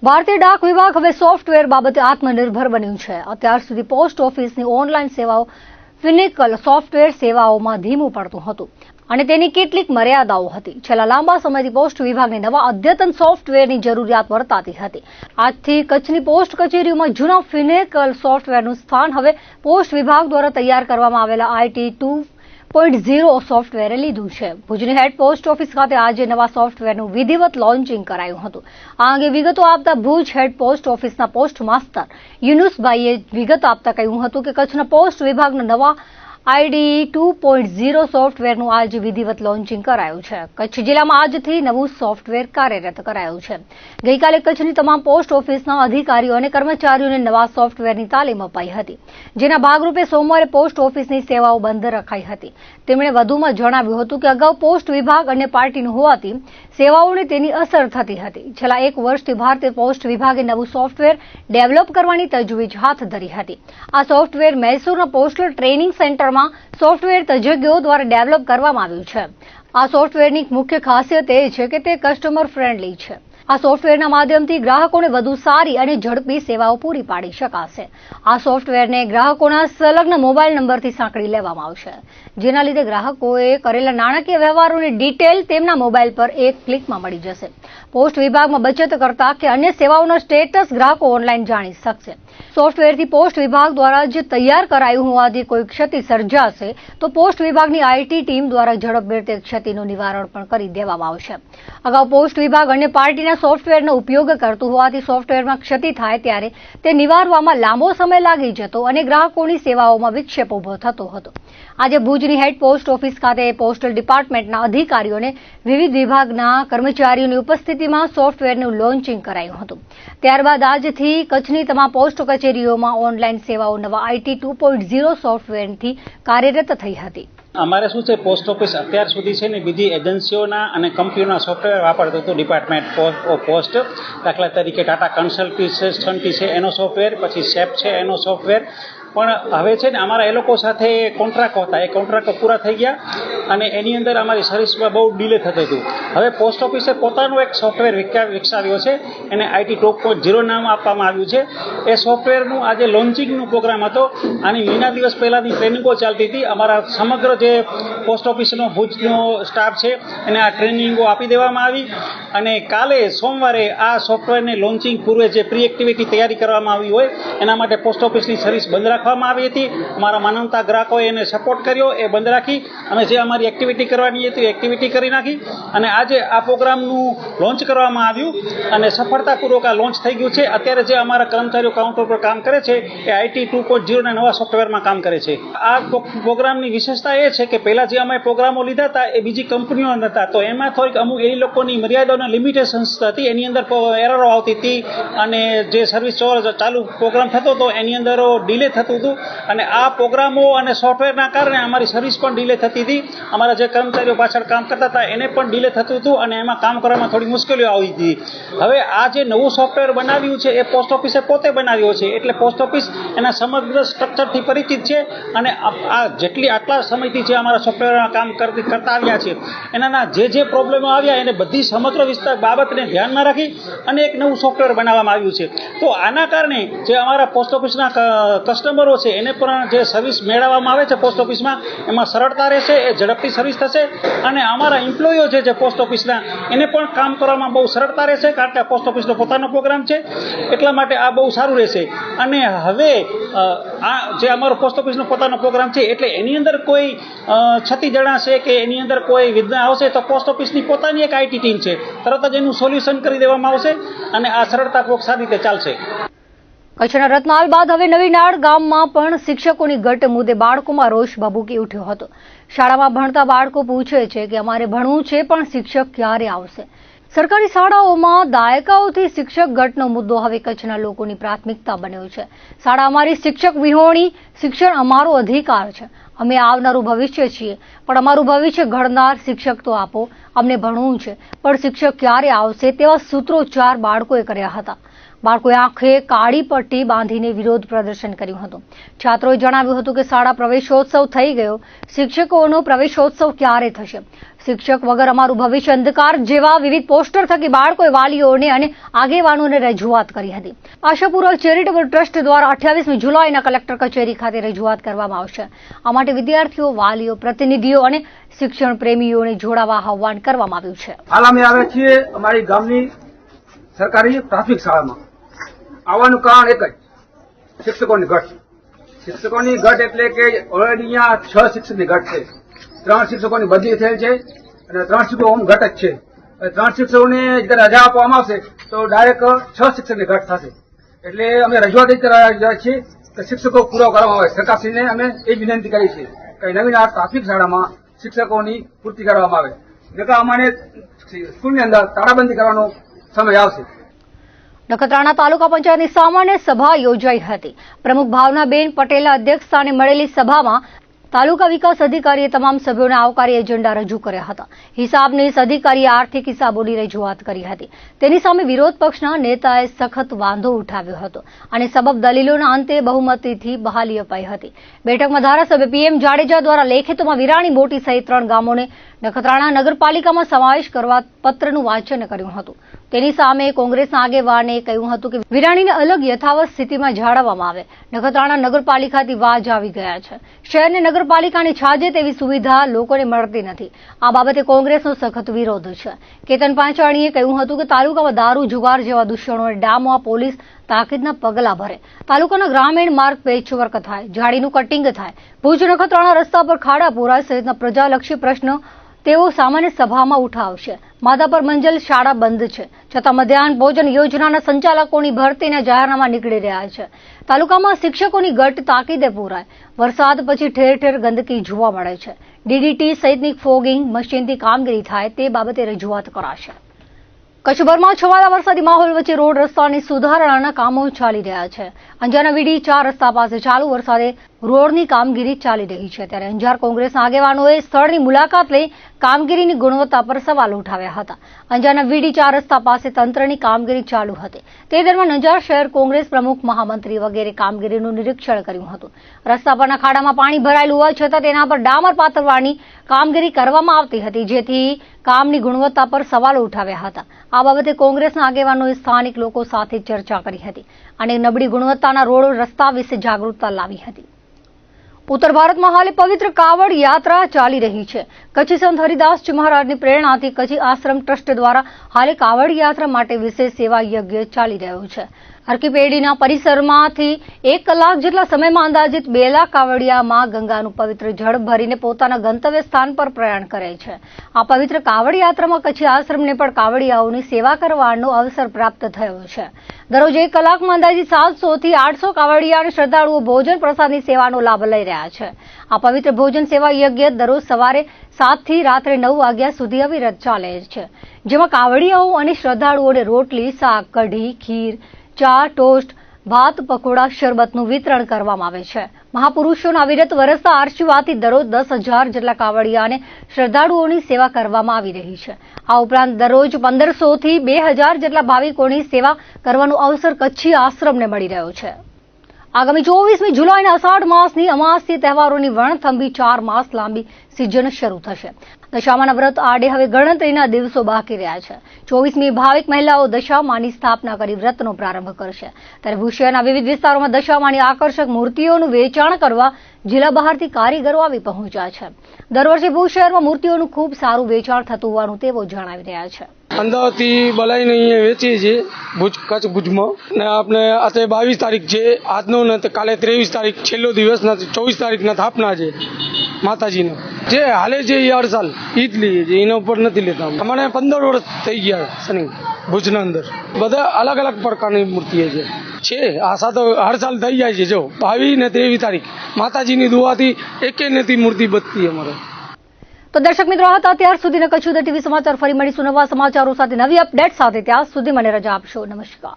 ભારતીય ડાક વિભાગ હવે સોફ્ટવેર બાબતે આત્મનિર્ભર બન્યું છે। અત્યાર સુધી પોસ્ટ ઓફિસની ઓનલાઈન સેવાઓ ફિનિકલ સોફ્ટવેર સેવાઓમાં ધીમું પડતું હતું અને તેની કેટલીક મર્યાદાઓ હતી। છેલ્લા લાંબા સમયથી પોસ્ટ વિભાગને નવા અદ્યતન સોફ્ટવેરની જરૂરિયાત વર્તાતી હતી। આજથી કચ્છની પોસ્ટ કચેરીઓમાં જૂના ફિનિકલ સોફ્ટવેરનું સ્થાન હવે પોસ્ટ વિભાગ દ્વારા તૈયાર કરવામાં આવેલા IT 2.0 સોફ્ટવેરે લીધું છે। ભુજની હેડ પોસ્ટ ઓફિસ ખાતે આજે નવા સોફ્ટવેરનું વિધિવત લોન્ચિંગ કરાયું હતું। આ અંગે વિગતો આપતા ભુજ હેડ પોસ્ટ ઓફિસના પોસ્ટ માસ્ટર યુનુસભાઈએ વિગત આપતા કહ્યું હતું કે કચ્છના પોસ્ટ વિભાગના નવા ID 2.0 સોફ્ટવેરનું આજે વિધિવત લોન્ચિંગ કરાયું છે। કચ્છ જિલ્લામાં આજથી નવું સોફ્ટવેર કાર્યરત કરાયું છે। ગઈકાલે કચ્છની તમામ પોસ્ટ ઓફિસના અધિકારીઓ અને કર્મચારીઓને નવા સોફ્ટવેરની તાલીમ અપાઈ હતી, જેના ભાગરૂપે સોમવારે પોસ્ટ ઓફિસની સેવાઓ બંધ રખાઈ હતી। તેમણે વધુમાં જણાવ્યું હતું કે અગાઉ પોસ્ટ વિભાગ અને પાર્ટીનું હોવાથી સેવાઓને તેની અસર થતી હતી। છેલ્લા એક વર્ષથી ભારતીય પોસ્ટ વિભાગે નવું સોફ્ટવેર ડેવલપ કરવાની તજવીજ હાથ ધરી હતી। આ સોફ્ટવેર મૈસૂરના પોસ્ટલ ટ્રેનિંગ સેન્ટરમાં સોફ્ટવેર તજજ્ઞો દ્વારા ડેવલપ કરવામાં આવ્યું છે। આ સોફ્ટવેરની મુખ્ય ખાસિયત એ છે કે તે કસ્ટમર ફ્રેન્ડલી છે। આ સોફ્ટવેરના માધ્યમથી ગ્રાહકોને વધુ સારી અને ઝડપી સેવાઓ પૂરી પાડી શકાશે। આ સોફ્ટવેરને ગ્રાહકોના સંલગ્ન મોબાઈલ નંબરથી સાંકળી લેવામાં આવશે, જેના લીધે ગ્રાહકોએ કરેલા નાણાકીય વ્યવહારોની ડિટેલ તેમના મોબાઈલ પર એક ક્લિકમાં મળી જશે। પોસ્ટ વિભાગમાં બચત કરતા કે અન્ય સેવાઓના સ્ટેટસ ગ્રાહકો ઓનલાઈન જાણી શકશે। સોફ્ટવેરથી પોસ્ટ વિભાગ દ્વારા જ તૈયાર કરાયું હોવાથી કોઈ ક્ષતિ સર્જાશે તો પોસ્ટ વિભાગની IT ટીમ દ્વારા ઝડપભેર તે ક્ષતિનું નિવારણ પણ કરી દેવામાં આવશે। અગાઉ પોસ્ટ વિભાગ અન્ય પાર્ટીના સોફ્ટવેરનો ઉપયોગ કરતું હોવાથી સોફ્ટવેરમાં ક્ષતિ થાય ત્યારે તે નિવારવામાં લાંબો સમય લાગી જતો અને ગ્રાહકોની સેવાઓમાં વિક્ષેપ ઉભો થતો હતો। આજે ભુજની હેડ પોસ્ટ ઓફિસ ખાતે પોસ્ટલ ડિપાર્ટમેન્ટના અધિકારીઓને વિવિધ વિભાગના કર્મચારીઓની ઉપસ્થિતિમાં સોફ્ટવેરનું લોન્ચિંગ કરાયું હતું। ત્યારબાદ આજથી કચ્છની તમામ પોસ્ટ કચેરીઓમાં ઓનલાઈન સેવાઓ નવા IT 2.0 સોફ્ટવેરથી કાર્યરત થઈ હતી। અમારે શું છે, પોસ્ટ ઓફિસ અત્યાર સુધી છે ને બીજી એજન્સીઓના અને કંપનીઓના સોફ્ટવેર વાપરતું હતું। ડિપાર્ટમેન્ટ પોસ્ટ, દાખલા તરીકે ટાટા કન્સલ્ટન્સી છે એનો સોફ્ટવેર, પછી સેપ છે એનો સોફ્ટવેર, પણ હવે છે ને અમારા એ લોકો સાથે કોન્ટ્રાક્ટ હતા, એ કોન્ટ્રાક્ટ પૂરા થઈ ગયા અને એની અંદર અમારી સર્વિસમાં બહુ ડિલે થતું હતું। હવે પોસ્ટ ઓફિસે પોતાનું એક સોફ્ટવેર વિકસાવ્યો છે, એને IT 2.0 નામ આપવામાં આવ્યું છે। એ સોફ્ટવેરનું આજે લોન્ચિંગનો પ્રોગ્રામ હતો। આની મહિના દિવસ પહેલાંની ટ્રેનિંગો ચાલતી હતી। અમારા સમગ્ર જે પોસ્ટ ઓફિસનો ભુજનો સ્ટાફ છે એને આ ટ્રેનિંગો આપી દેવામાં આવી અને કાલે સોમવારે આ સોફ્ટવેરને લોન્ચિંગ પૂર્વે જે પ્રી એક્ટિવિટી તૈયારી કરવામાં આવી હોય એના માટે પોસ્ટ ઓફિસની સર્વિસ બંધ રાખવામાં આવી હતી। અમારા માનવતા ગ્રાહકોએ એને સપોર્ટ કર્યો, એ બંધ રાખી અમે જે અમારી એક્ટિવિટી કરવાની હતી એક્ટિવિટી કરી નાખી અને આજે આ પ્રોગ્રામનું લોન્ચ કરવામાં આવ્યું અને સફળતાપૂર્વક આ લોન્ચ થઈ ગયું છે। અત્યારે જે અમારા કર્મચારીઓ કાઉન્ટર પર કામ કરે છે એ IT 2.0 ના નવા સોફ્ટવેરમાં કામ કરે છે। આ પ્રોગ્રામની વિશેષતા એ છે કે પહેલાં જે અમે પ્રોગ્રામો લીધા હતા એ બીજી કંપનીઓ હતા, તો એમાં થોડીક અમુક એ લોકોની મર્યાદાઓના લિમિટેશન્સ હતી, એની અંદર એરરો આવતી હતી અને જે સર્વિસ ચાલુ પ્રોગ્રામ થતો હતો એની અંદર ડિલે થતું હતું અને આ પ્રોગ્રામો અને સોફ્ટવેરના કારણે અમારી સર્વિસ પણ ડિલે થતી હતી। અમારા જે કર્મચારીઓ પાછળ કામ કરતા હતા એને પણ ડિલે થતું હતું અને એમાં કામ કરવામાં થોડી મુશ્કેલીઓ આવી હતી। હવે આ જે નવું સોફ્ટવેર બનાવ્યું છે એ પોસ્ટ ઓફિસે પોતે બનાવ્યો છે, એટલે પોસ્ટ ઓફિસ એના સમગ્ર સ્ટ્રક્ચરથી પરિચિત છે અને આ આટલા સમયથી જે અમારા સોફ્ટવેરમાં કામ કરતા આવ્યા છે એના જે પ્રોબ્લેમો આવ્યા એને બધી સમગ્ર વિસ્તાર બાબતને ધ્યાનમાં રાખી અને એક નવું સોફ્ટવેર બનાવવામાં આવ્યું છે। તો આના કારણે જે અમારા પોસ્ટ ઓફિસના કસ્ટમરો છે એને પણ જે સર્વિસ મેળવવામાં આવે છે પોસ્ટ ઓફિસમાં એમાં સરળતા રહેશે, એ ઝડપથી સર્વિસ થશે અને અમારા એમ્પ્લોયીઓ છે જે પોસ્ટ ઓફિસના એને પણ કામ કરવામાં બહુ સરળતા રહેશે, કારણ કે પોસ્ટ ઓફિસનો પોતાનો પ્રોગ્રામ છે એટલા માટે આ બહુ સારું રહેશે। અને હવે આ જે અમારો પોસ્ટ ઓફિસનો પોતાનો પ્રોગ્રામ છે એટલે એની અંદર કોઈ ક્ષતિ જણાશે કે એની અંદર કોઈ વિઘ્ન આવશે તો પોસ્ટ ઓફિસની પોતાની એક IT ટીમ છે, તરત જ એનું સોલ્યુશન કરી દેવામાં આવશે અને આ સરળતાપૂર્વક સારી રીતે ચાલશે। કચ્છના રત્નાલ બાદ હવે નવીનાળ ગામમાં પણ શિક્ષકોની ઘટ મુદ્દે બાળકોમાં રોષ ભભૂકી ઉઠ્યો હતો। શાળામાં ભણતા બાળકો પૂછે છે કે અમારે ભણવું છે પણ શિક્ષક ક્યારે આવશે। સરકારી શાળાઓમાં દાયકાઓથી શિક્ષક ઘટનો મુદ્દો હવે કચ્છના લોકોની પ્રાથમિકતા બન્યો છે। શાળા અમારી, શિક્ષક વિહોણી, શિક્ષણ અમારો અધિકાર છે। અમે આવનારું ભવિષ્ય છીએ, પણ અમારું ભવિષ્ય ઘડનાર શિક્ષક તો આપો। અમને ભણવું છે પણ શિક્ષક ક્યારે આવશે તેવા સૂત્રોચ્ચાર બાળકોએ કર્યા હતા। બાળકોએ આંખે કાળી પટ્ટી બાંધીને વિરોધ પ્રદર્શન કર્યું હતું. છાત્રોએ જણાવ્યું હતું કે શાળા પ્રવેશોત્સવ થઈ ગયો, શિક્ષકોનો પ્રવેશોત્સવ ક્યારે થશે? શિક્ષક વગર અમારું ભવિષ્ય અંધકાર જેવા વિવિધ પોસ્ટર થકી બાળકોએ વાલીઓને અને આગેવાનોને રજૂઆત કરી હતી. આશાપુરા ચેરિટેબલ ટ્રસ્ટ દ્વારા 28મી જુલાઈના કલેક્ટર કચેરી ખાતે રજૂઆત કરવામાં આવશે. આ માટે વિદ્યાર્થીઓ, વાલીઓ, પ્રતિનિધિઓ અને શિક્ષણ પ્રેમીઓને જોડાવા આહવાન કરવામાં આવ્યું છે. હાલ અમે આવ્યા છીએ અમારી ગામની સરકારી પ્રાથમિક શાળામાં. આવવાનું કારણ એક જ, શિક્ષકોની ઘટ. શિક્ષકોની ઘટ એટલે કે ઓલરેડી અહીંયા 6 શિક્ષકની ઘટ છે. 3 શિક્ષકોની બદલી થયેલ છે અને 3 શિક્ષકો ઓમ ઘટ જ છે. 3 શિક્ષકોને જ્યારે રજા આપવામાં આવશે તો ડાયરેક્ટ 6 શિક્ષકની ઘટ થશે. એટલે અમે રજૂઆત એ કરવા રહ્યા છીએ કે શિક્ષકો પૂરો કરવામાં આવે. સરકારશ્રીને અમે એ વિનંતી કરી છે કે નવીન આ પ્રાથમિક શાળામાં શિક્ષકોની પૂર્તિ કરવામાં આવે. નકર અમારે સ્કૂલની અંદર તાળાબંધી કરવાનો સમય આવશે. નખત્રાણા તાલુકા પંચાયતની સામાન્ય સભા યોજાઈ હતી. પ્રમુખ ભાવનાબેન પટેલના અધ્યક્ષસ્થાને મળેલી સભામાં તાલુકા વિકાસ અધિકારીએ તમામ સભ્યોને આવકારી એજન્ડા રજૂ કર્યા હતા. હિસાબનીશ અધિકારીએ આર્થિક હિસાબોની રજૂઆત કરી હતી. તેની સામે વિરોધ પક્ષના નેતાએ સખત વાંધો ઉઠાવ્યો હતો અને સબબ દલીલોના અંતે બહુમતીથી બહાલી અપાઈ હતી. બેઠકમાં ધારાસભ્ય PM જાડેજા દ્વારા લેખિતમાં વિરાણી મોટી સહિત 3 ગામોને નખત્રાણા નગરપાલિકામાં સમાવેશ કરવા પત્રનું વાંચન કર્યું હતું. તેની સામે કોંગ્રેસના આગેવાને કહ્યું હતું કે વિરાણીને અલગ યથાવત સ્થિતિમાં જાળવવામાં આવે. નખત્રાણા નગરપાલિકાથી વાજ આવી ગયા છે. શહેરને નગરપાલિકાની છાજે તેવી સુવિધા લોકોને મળતી નથી. આ બાબતે કોંગ્રેસનો સખત વિરોધ છે. કેતન પાંચાણીએ કહ્યું હતું કે તાલુકામાં દારૂ, જુગાર જેવા દૂષણોને ડામવા પોલીસ તાકીદના પગલાં ભરે. તાલુકાના ગ્રામીણ માર્ગ પેચવર્ક થાય, ઝાડીનું કટિંગ થાય, ભુજ નખત્રાણા રસ્તા પર ખાડા પૂરાય સહિતના પ્રજાલક્ષી પ્રશ્નો તેઓ સામાન્ય સભામાં ઉઠાવશે. માધાપર મંજલ શાળા બંધ છે, છતાં મધ્યાહન ભોજન યોજનાના સંચાલકોની ભરતીના જાહેરનામા નીકળી રહ્યા છે. તાલુકામાં શિક્ષકોની ઘટ તાકીદે પૂરાય. વરસાદ પછી ઠેર ઠેર ગંદકી જોવા મળે છે. DDT સહિતની ફોગિંગ મશીનથી કામગીરી થાય તે બાબતે રજૂઆત કરાશે. કચ્છભરમાં છવાયેલા વરસાદી માહોલ વચ્ચે રોડ રસ્તાની સુધારણાના કામો ચાલી રહ્યા છે. અંજારના વીડી 4 રસ્તા પાસે ચાલુ વરસાદે રોડની કામગીરી ચાલી રહી છે. ત્યારે અંજાર કોંગ્રેસના આગેવાનોએ સ્થળની મુલાકાત લઈ કામગીરીની ગુણવત્તા પર સવાલ ઉઠાવ્યા હતા. અંજારના વીડી 4 રસ્તા પાસે તંત્રની કામગીરી ચાલુ હતી. તે દરમિયાન અંજાર શહેર કોંગ્રેસ પ્રમુખ, મહામંત્રી વગેરે કામગીરીનું નિરીક્ષણ કર્યું હતું. રસ્તા પરના ખાડામાં પાણી ભરાયેલું હોવા છતાં તેના પર ડામર પાથરવાની કામગીરી કરવામાં આવતી હતી, જેથી કામની ગુણવત્તા પર સવાલો ઉઠાવ્યા હતા. આ બાબતે કોંગ્રેસના આગેવાનોએ સ્થાનિક લોકો સાથે ચર્ચા કરી હતી અને નબળી ગુણવત્તાના રોડ રસ્તા વિશે જાગૃતતા લાવી હતી. ઉત્તર ભારતમાં હાલે પવિત્ર કાવડ યાત્રા ચાલી રહી છે. કચ્છી સંત હરિદાસજી મહારાજની પ્રેરણાથી કચ્છી આશ્રમ ટ્રસ્ટ દ્વારા હાલે કાવડ યાત્રા માટે વિશેષ સેવા યજ્ઞ ચાલી રહ્યો છે. હરકીપેડીના પરિસરમાંથી 1 કલાક જેટલા સમયમાં અંદાજિત 2 લાખ કાવડિયામાં ગંગાનું પવિત્ર જળ ભરીને પોતાના ગંતવ્ય સ્થાન પર પ્રયાણ કરે છે. આ પવિત્ર કાવડ યાત્રામાં કચ્છી આશ્રમને પણ કાવડિયાઓની સેવા કરવાનો અવસર પ્રાપ્ત થયો છે. દરરોજ 1 કલાકમાં અંદાજિત 700 થી 800 કાવડિયા અને શ્રદ્ધાળુઓ ભોજન પ્રસાદની સેવાનો લાભ લઈ રહ્યા છે. આ પવિત્ર ભોજન સેવા યજ્ઞ દરરોજ સવારે 7 થી રાત્રે 9 વાગ્યા સુધી અવિરત ચાલે છે, જેમાં કાવડિયાઓ અને શ્રદ્ધાળુઓને રોટલી, શાક, કઢી, ખીર, ચા, ટોસ્ટ, ભાત, પકોડા, શરબતનું વિતરણ કરવામાં આવે છે. મહાપુરુષોના અવિરત વરસતા આશીર્વાદથી દરરોજ 10,000 જેટલા કાવડિયા અને શ્રદ્ધાળુઓની સેવા કરવામાં આવી રહી છે. આ ઉપરાંત દરરોજ 1500 થી 2000 જેટલા ભાવિકોની સેવા કરવાનો અવસર કચ્છી આશ્રમને મળી રહ્યો છે. આગામી 24મી જુલાઈના અષાઢ માસની અમાસ્ય તહેવારોની વણથંભી 4 માસ લાંબી સિઝન શરૂ થશે. દશામાના વ્રત આડે હવે ગણતરીના દિવસો બાકી રહ્યા છે. 24મી ભાવિક મહિલાઓ દશામાની સ્થાપના કરી વ્રતનો પ્રારંભ કરશે. ત્યારે ભુજ શહેરના વિવિધ વિસ્તારોમાં દશામાની આકર્ષક મૂર્તિઓનું વેચાણ કરવા જિલ્લા બહારથી કારીગરો આવી પહોંચ્યા છે. દર વર્ષે ભુજ શહેરમાં મૂર્તિઓનું ખૂબ સારું વેચાણ થતું હોવાનું તેઓ જણાવી રહ્યા છે. અમદાવાદથી બોલાવીને અહીંયા વેચીએ છીએ ભુજ, કચ્છ ભુજમાં. ને આપણે અત્યારે 22 તારીખ છે આજનો, ને કાલે 23 તારીખ છેલ્લો દિવસ, ને 24 તારીખના સ્થાપના છે માતાજીનો. જે હાલે છે એ હર સાલ ઈ જ લઈએ છીએ, એના ઉપર નથી લેતા. અમારે 15 વર્ષ થઈ ગયા શનિ ભુજના અંદર. બધા અલગ અલગ પ્રકારની મૂર્તિઓ છે. આશા તો હર સાલ થઈ જાય છે. જો 22 ને 23 તારીખ માતાજીની દુઆથી એકે નથી મૂર્તિ બચતી અમારે. તો દર્શક મિત્રો, હતા ત્યાર સુધીના કચ્છ ઉદય ટીવી સમાચાર. ફરી મળીશું નવા સમાચારો સાથે, નવી અપડેટ સાથે. ત્યાં સુધી મને રજા આપશો. નમસ્કાર.